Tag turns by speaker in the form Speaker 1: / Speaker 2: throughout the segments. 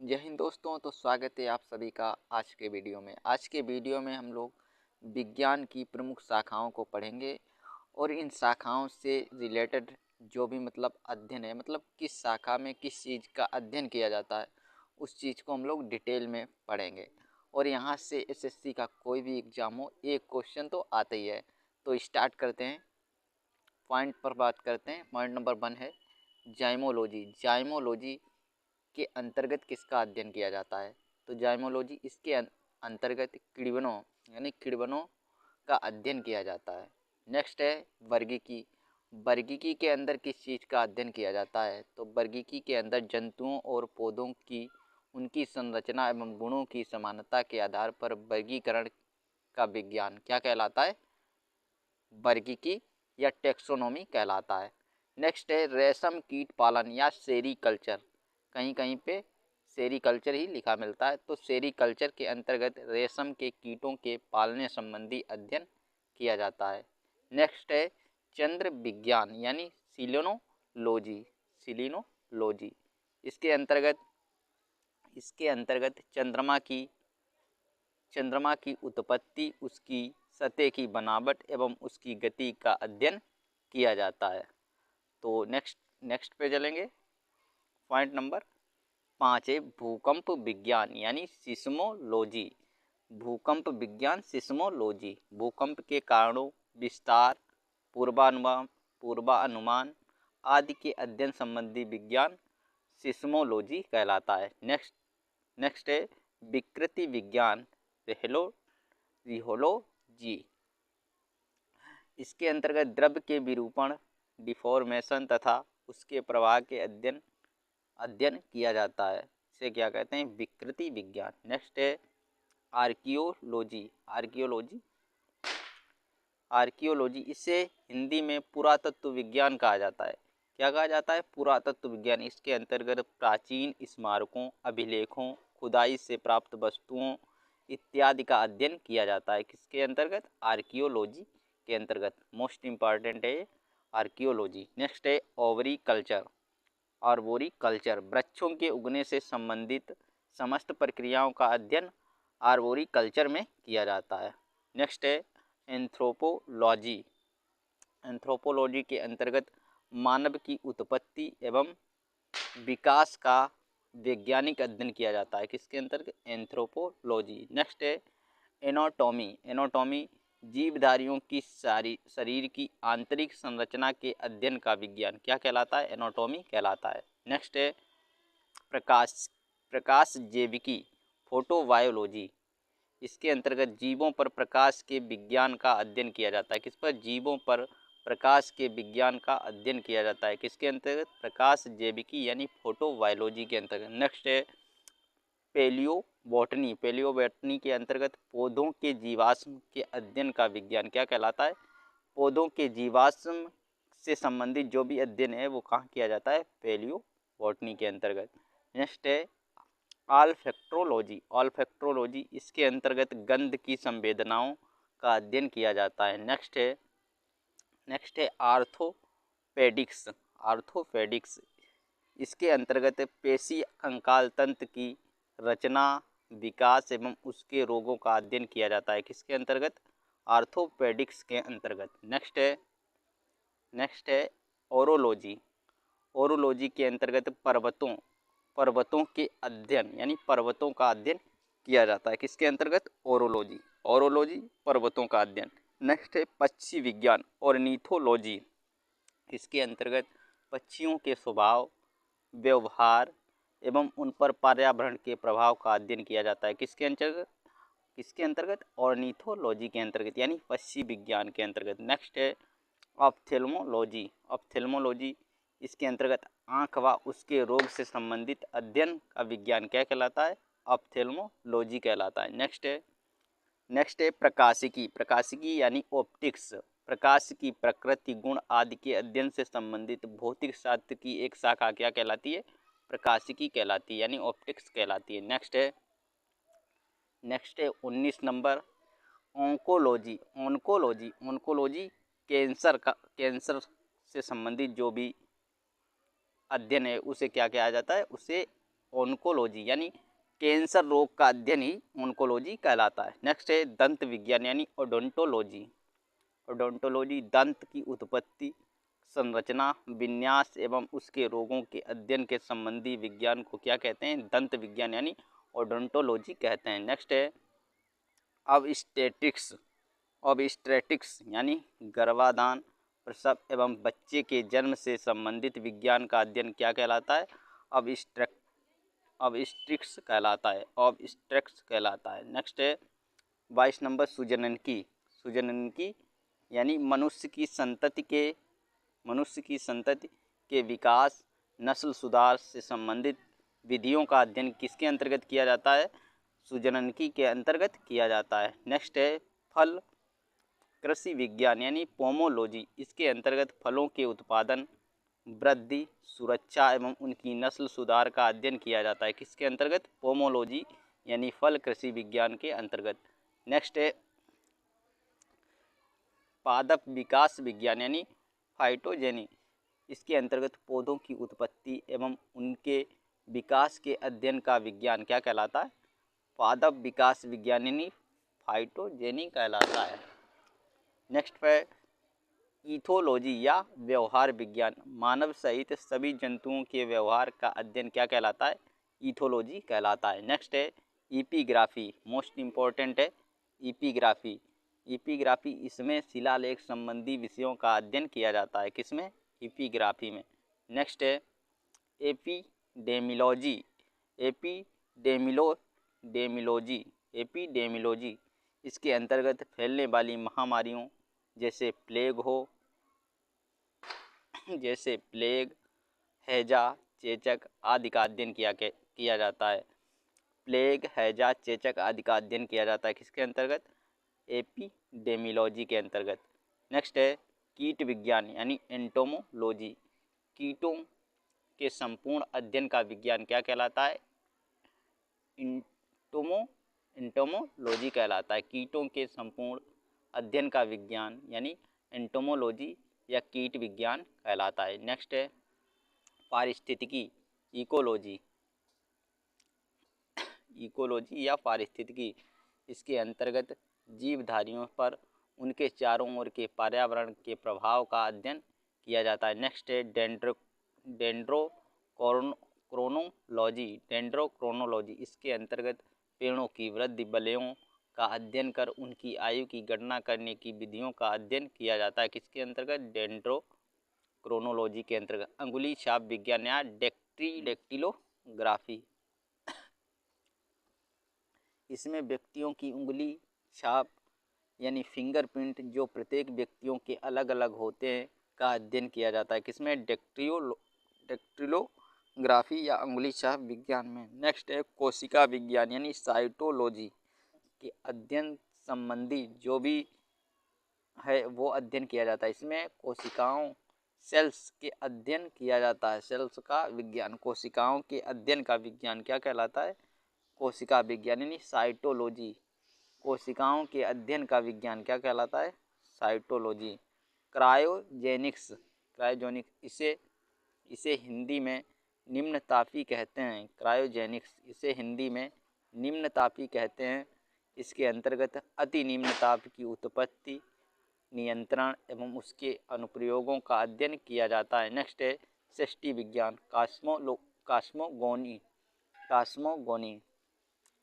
Speaker 1: जय हिंद दोस्तों। तो स्वागत है आप सभी का आज के वीडियो में। आज के वीडियो में हम लोग विज्ञान की प्रमुख शाखाओं को पढ़ेंगे और इन शाखाओं से रिलेटेड जो भी अध्ययन है, किस शाखा में किस चीज़ का अध्ययन किया जाता है, उस चीज़ को हम लोग डिटेल में पढ़ेंगे। और यहाँ से एसएससी का कोई भी एग्ज़ाम हो, एक क्वेश्चन तो आता ही है। तो स्टार्ट करते हैं, पॉइंट पर बात करते हैं। पॉइंट नंबर 1 है जाइमोलॉजी। जाइमोलॉजी के अंतर्गत किसका अध्ययन किया जाता है? तो जाइमोलॉजी इसके अंतर्गत किण्वनों यानी किण्वनों का अध्ययन किया जाता है। नेक्स्ट है वर्गीकी। वर्गीकी के अंदर किस चीज़ का अध्ययन किया जाता है? तो वर्गीकी के अंदर जंतुओं और पौधों की उनकी संरचना एवं गुणों की समानता के आधार पर वर्गीकरण का विज्ञान क्या कहलाता है? वर्गीकी या टेक्सोनोमी कहलाता है। नेक्स्ट है रेशम कीट पालन या सेरीकल्चर। कहीं कहीं पे सेरीकल्चर ही लिखा मिलता है। तो सेरीकल्चर के अंतर्गत रेशम के कीटों के पालने संबंधी अध्ययन किया जाता है। नेक्स्ट है चंद्र विज्ञान यानी सिलिनोलॉजी। सिलिनोलॉजी इसके अंतर्गत चंद्रमा की उत्पत्ति, उसकी सतह की बनावट एवं उसकी गति का अध्ययन किया जाता है। तो नेक्स्ट पे चलेंगे। पॉइंट नंबर 5 है भूकंप विज्ञान यानी सिस्मोलॉजी। भूकंप विज्ञान सिस्मोलॉजी भूकंप के कारणों, विस्तार, पूर्वानुमान आदि के अध्ययन संबंधी विज्ञान सिस्मोलॉजी कहलाता है। नेक्स्ट है विकृति विज्ञान रिहोलॉजी। इसके अंतर्गत द्रव्य के विरूपण, डिफॉर्मेशन तथा उसके प्रवाह के अध्ययन किया जाता है। इसे क्या कहते हैं? विकृति विज्ञान। नेक्स्ट है आर्कियोलॉजी इसे हिंदी में पुरातत्व विज्ञान कहा जाता है। क्या कहा जाता है? पुरातत्व विज्ञान। इसके अंतर्गत प्राचीन स्मारकों, अभिलेखों, खुदाई से प्राप्त वस्तुओं इत्यादि का अध्ययन किया जाता है। किसके अंतर्गत? आर्कियोलॉजी के अंतर्गत। मोस्ट इम्पॉर्टेंट है आर्कियोलॉजी। नेक्स्ट है आर्बोरिकल्चर वृक्षों के उगने से संबंधित समस्त प्रक्रियाओं का अध्ययन आर्बोरिकल्चर में किया जाता है। नेक्स्ट है एंथ्रोपोलॉजी के अंतर्गत मानव की उत्पत्ति एवं विकास का वैज्ञानिक अध्ययन किया जाता है। किसके अंतर्गत? एंथ्रोपोलॉजी। नेक्स्ट है एनाटॉमी जीवधारियों की शरीर की आंतरिक संरचना के अध्ययन का विज्ञान क्या कहलाता है? एनाटॉमी कहलाता है। नेक्स्ट है प्रकाश जैविकी फोटोबायोलॉजी। इसके अंतर्गत जीवों पर प्रकाश के विज्ञान का अध्ययन किया जाता है। किस पर? जीवों पर प्रकाश के विज्ञान का अध्ययन किया जाता है। किसके अंतर्गत? प्रकाश जैविकी यानी फोटोबायोलॉजी के अंतर्गत। नेक्स्ट है पेलियोबोटनी के अंतर्गत पौधों के जीवाश्म के अध्ययन का विज्ञान क्या कहलाता है? पौधों के जीवाश्म से संबंधित जो भी अध्ययन है वो कहाँ किया जाता है? पेलियोबोटनी के अंतर्गत। नेक्स्ट है ऑल्फैक्टोलॉजी इसके अंतर्गत गंध की संवेदनाओं का अध्ययन किया जाता है। नेक्स्ट है आर्थोपेडिक्स इसके अंतर्गत पेशी कंकाल तंत्र की रचना, विकास एवं उसके रोगों का अध्ययन किया जाता है। किसके अंतर्गत? आर्थोपेडिक्स के अंतर्गत। नेक्स्ट है ओरोलॉजी के अंतर्गत पर्वतों के अध्ययन यानी पर्वतों का अध्ययन किया जाता है। किसके अंतर्गत? ओरोलॉजी पर्वतों का अध्ययन। नेक्स्ट है पक्षी विज्ञान ऑर्निथोलॉजी। इसके अंतर्गत पक्षियों के स्वभाव, व्यवहार एवं उन पर पर्यावरण के प्रभाव का अध्ययन किया जाता है। किसके अंतर्गत? ऑर्निथोलॉजी के अंतर्गत यानी पक्षी विज्ञान के अंतर्गत। नेक्स्ट है ऑप्थेल्मोलॉजी इसके अंतर्गत आँख व उसके रोग से संबंधित अध्ययन का विज्ञान क्या कहलाता है? ऑप्थेल्मोलॉजी कहलाता है। नेक्स्ट है प्रकाशिकी यानी ऑप्टिक्स। प्रकाश की प्रकृति, गुण आदि के अध्ययन से संबंधित भौतिक शास्त्र की एक शाखा क्या कहलाती है? प्रकाशिकी कहलाती है यानी ऑप्टिक्स कहलाती है। नेक्स्ट है 19 नंबर ऑन्कोलॉजी कैंसर से संबंधित जो भी अध्ययन है उसे क्या कहा जाता है? उसे ऑन्कोलॉजी यानी कैंसर रोग का अध्ययन ही ऑन्कोलॉजी कहलाता है। नेक्स्ट है दंत विज्ञान यानी ओडोंटोलॉजी। ओडोंटोलॉजी दंत की उत्पत्ति, संरचना, विन्यास एवं उसके रोगों के अध्ययन के संबंधी विज्ञान को क्या कहते हैं? दंत विज्ञान यानी ओडोंटोलॉजी कहते हैं। नेक्स्ट है ऑब्स्टेट्रिक्स। ऑब्स्टेट्रिक्स यानी गर्भाधान, प्रसव एवं बच्चे के जन्म से संबंधित विज्ञान का अध्ययन क्या कहलाता है? ऑब्स्टेट्रिक्स कहलाता है। ऑब्स्टेट्रिक्स कहलाता है। नेक्स्ट है 22 नंबर सुजननकी। सुजननकी यानी मनुष्य की संतति के विकास, नस्ल सुधार से संबंधित विधियों का अध्ययन किसके अंतर्गत किया जाता है? सुजननकी के अंतर्गत किया जाता है। नेक्स्ट है फल कृषि विज्ञान यानी पोमोलॉजी। इसके अंतर्गत फलों के उत्पादन, वृद्धि, सुरक्षा एवं उनकी नस्ल सुधार का अध्ययन किया जाता है। किसके अंतर्गत? पोमोलॉजी यानी फल कृषि विज्ञान के अंतर्गत। नेक्स्ट है पादप विकास विज्ञान यानी फाइटोजेनी। इसके अंतर्गत पौधों की उत्पत्ति एवं उनके विकास के अध्ययन का विज्ञान क्या कहलाता है? पादप विकास विज्ञान यानी फाइटोजेनी कहलाता है। नेक्स्ट है इथोलॉजी या व्यवहार विज्ञान। मानव सहित सभी जंतुओं के व्यवहार का अध्ययन क्या कहलाता है? इथोलॉजी कहलाता है। नेक्स्ट है इपिग्राफी। मोस्ट इम्पोर्टेंट है इपिग्राफी। इपिग्राफी इसमें शिलालेख संबंधी विषयों का अध्ययन किया जाता है। किसमें? इपिग्राफी में। नेक्स्ट है एपिडेमियोलॉजी। एपिडेमियोलॉजी इसके अंतर्गत फैलने वाली महामारियों जैसे प्लेग, हैजा, चेचक आदि का अध्ययन किया जाता है। प्लेग, हैजा, चेचक आदि का अध्ययन किया जाता है। किसके अंतर्गत? एपिडेमियोलॉजी के अंतर्गत। नेक्स्ट है कीट विज्ञान यानी एंटोमोलॉजी। कीटों के संपूर्ण अध्ययन का विज्ञान क्या कहलाता है? एंटोमोलॉजी कहलाता है। कीटों के संपूर्ण अध्ययन का विज्ञान यानी एंटोमोलॉजी या कीट विज्ञान कहलाता है। नेक्स्ट है पारिस्थितिकी इकोलॉजी या पारिस्थितिकी। इसके अंतर्गत जीवधारियों पर उनके चारों ओर के पर्यावरण के प्रभाव का अध्ययन किया जाता है। नेक्स्ट है डेंड्रोक्रोनोलॉजी। इसके अंतर्गत पेड़ों की वृद्धि वलयों का अध्ययन कर उनकी आयु की गणना करने की विधियों का अध्ययन किया जाता है। किसके अंतर्गत? डेंड्रोक्रोनोलॉजी के अंतर्गत। अंगुली छाप विज्ञान या डेक्टिलोग्राफी। इसमें व्यक्तियों की उंगली छाप यानी फिंगरप्रिंट जो प्रत्येक व्यक्तियों के अलग अलग होते हैं का अध्ययन किया जाता है। किसमें? डेक्टिलोग्राफी या अंगुली छाप विज्ञान में। नेक्स्ट है कोशिका विज्ञान यानी साइटोलॉजी के अध्ययन संबंधी जो भी है वो अध्ययन किया जाता है। इसमें कोशिकाओं सेल्स के अध्ययन किया जाता है। सेल्स का विज्ञान, कोशिकाओं के अध्ययन का विज्ञान क्या कहलाता है? कोशिका विज्ञान यानी साइटोलॉजी। कोशिकाओं के अध्ययन का विज्ञान क्या कहलाता है? साइटोलॉजी। क्रायोजेनिक्स इसे हिंदी में निम्नतापी कहते हैं। क्रायोजेनिक्स इसे हिंदी में निम्नतापी कहते हैं। इसके अंतर्गत अति निम्न ताप की उत्पत्ति, नियंत्रण एवं उसके अनुप्रयोगों का अध्ययन किया जाता है। नेक्स्ट है सृष्टि विज्ञान कॉस्मोगोनी।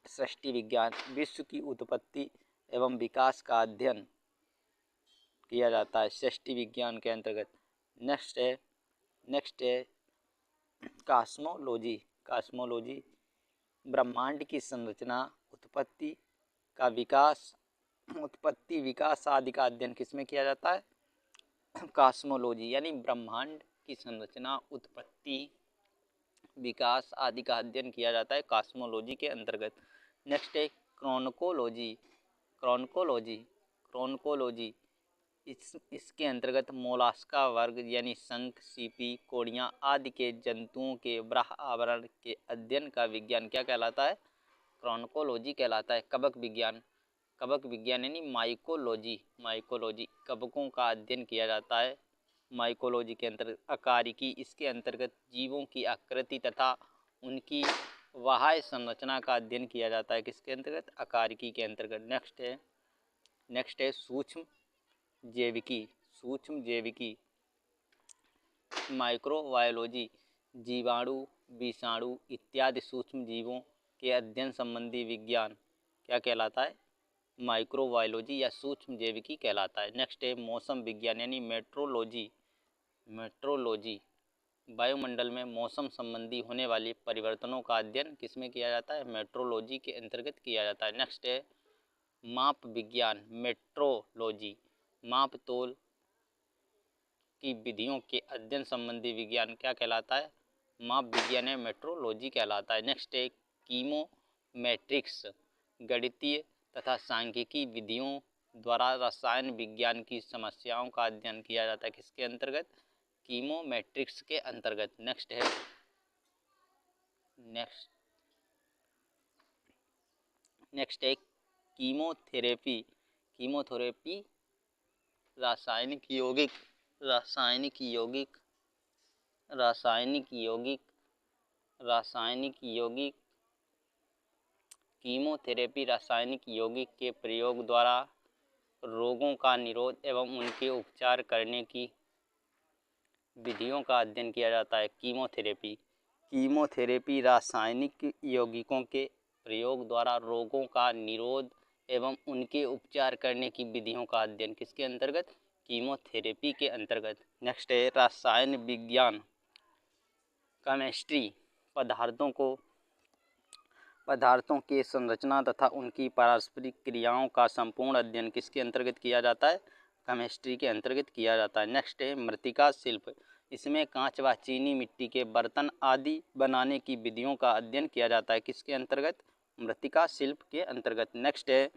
Speaker 1: सृष्टि विज्ञान विश्व की उत्पत्ति एवं विकास का अध्ययन किया जाता है सृष्टि विज्ञान के अंतर्गत। नेक्स्ट है कॉस्मोलॉजी ब्रह्मांड की संरचना, उत्पत्ति विकास आदि का अध्ययन किसमें किया जाता है? कॉस्मोलॉजी यानी ब्रह्मांड की संरचना, उत्पत्ति, विकास आदि का अध्ययन किया जाता है कॉस्मोलॉजी के अंतर्गत। नेक्स्ट है क्रोनकोलॉजी इसके अंतर्गत मोलास्का वर्ग यानी शंख, सीपी, कोड़ियाँ आदि के जंतुओं के बाह्य आवरण के अध्ययन का विज्ञान क्या कहलाता है? क्रोनकोलॉजी कहलाता है। कवक विज्ञान यानी माइकोलॉजी कवकों का अध्ययन किया जाता है माइकोलॉजी के अंतर्गत। अकारिकी इसके अंतर्गत जीवों की आकृति तथा उनकी बाह्य संरचना का अध्ययन किया जाता है किसके अंतर्गत? आकारिकी के अंतर्गत। नेक्स्ट है सूक्ष्म जैविकी। सूक्ष्म जैविकी माइक्रोबायोलॉजी जीवाणु, विषाणु इत्यादि सूक्ष्म जीवों के अध्ययन संबंधी विज्ञान क्या कहलाता है? माइक्रोबायोलॉजी या सूक्ष्म जैविकी कहलाता है। नेक्स्ट है मौसम विज्ञान यानी मेट्रोलॉजी। मेट्रोलॉजी वायुमंडल में मौसम संबंधी होने वाले परिवर्तनों का अध्ययन किसमें किया जाता है? मेट्रोलॉजी के अंतर्गत किया जाता है। नेक्स्ट है माप विज्ञान। मेट्रोलॉजी माप तोल की विधियों के अध्ययन संबंधी विज्ञान क्या कहलाता है? माप विज्ञान या मेट्रोलॉजी कहलाता है। नेक्स्ट है कीमोमेट्रिक्स गणितीय तथा सांख्यिकी विधियों द्वारा रसायन विज्ञान की समस्याओं का अध्ययन किया जाता है किसके अंतर्गत? कीमोमेट्रिक्स के अंतर्गत। नेक्स्ट है कीमोथेरेपी। कीमोथेरेपी रासायनिक यौगिक कीमोथेरेपी रासायनिक यौगिक के प्रयोग द्वारा रोगों का निरोध एवं उनके उपचार करने की विधियों का अध्ययन किया जाता है। कीमोथेरेपी रासायनिक यौगिकों के प्रयोग द्वारा रोगों का निरोध एवं उनके उपचार करने की विधियों का अध्ययन किसके अंतर्गत? कीमोथेरेपी के अंतर्गत। नेक्स्ट है रसायन विज्ञान केमिस्ट्री पदार्थों के संरचना तथा उनकी पारस्परिक क्रियाओं का संपूर्ण अध्ययन किसके अंतर्गत किया जाता है? केमिस्ट्री के अंतर्गत किया जाता है। नेक्स्ट है मृत्तिका शिल्प। इसमें कांच व चीनी मिट्टी के बर्तन आदि बनाने की विधियों का अध्ययन किया जाता है किसके अंतर्गत? मृत्तिका शिल्प के अंतर्गत। नेक्स्ट है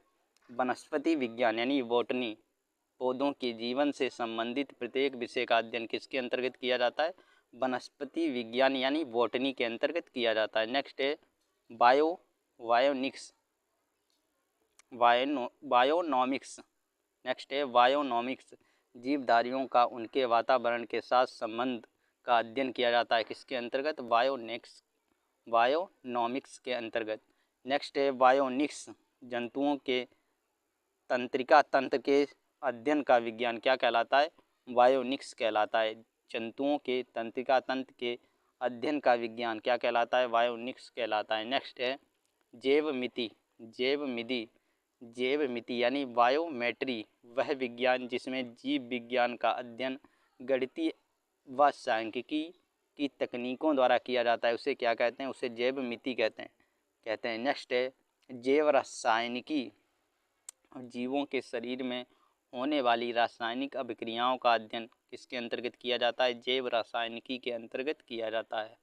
Speaker 1: वनस्पति विज्ञान यानी बॉटनी। पौधों के जीवन से संबंधित प्रत्येक विषय का अध्ययन किसके अंतर्गत किया जाता है? वनस्पति विज्ञान यानी बॉटनी के अंतर्गत किया जाता है। नेक्स्ट है बायोनॉमिक्स। नेक्स्ट है बायोनॉमिक्स जीवधारियों का उनके वातावरण के साथ संबंध का अध्ययन किया जाता है किसके अंतर्गत? बायोनॉमिक्स के अंतर्गत। नेक्स्ट है बायोनिक्स जंतुओं के तंत्रिका तंत्र के अध्ययन का विज्ञान क्या कहलाता है? बायोनिक्स कहलाता है। जंतुओं के तंत्रिका तंत्र के अध्ययन का विज्ञान क्या कहलाता है? बायोनिक्स कहलाता है। नेक्स्ट है जैवमिति यानी बायोमेट्री वह विज्ञान जिसमें जीव विज्ञान का अध्ययन गणितीय व सांख्यिकी की तकनीकों द्वारा किया जाता है उसे क्या कहते हैं? उसे जैवमिति कहते हैं। नेक्स्ट है जैव रासायनिकी जीवों के शरीर में होने वाली रासायनिक अभिक्रियाओं का अध्ययन किसके अंतर्गत किया जाता है? जैव रासायनिकी के अंतर्गत किया जाता है।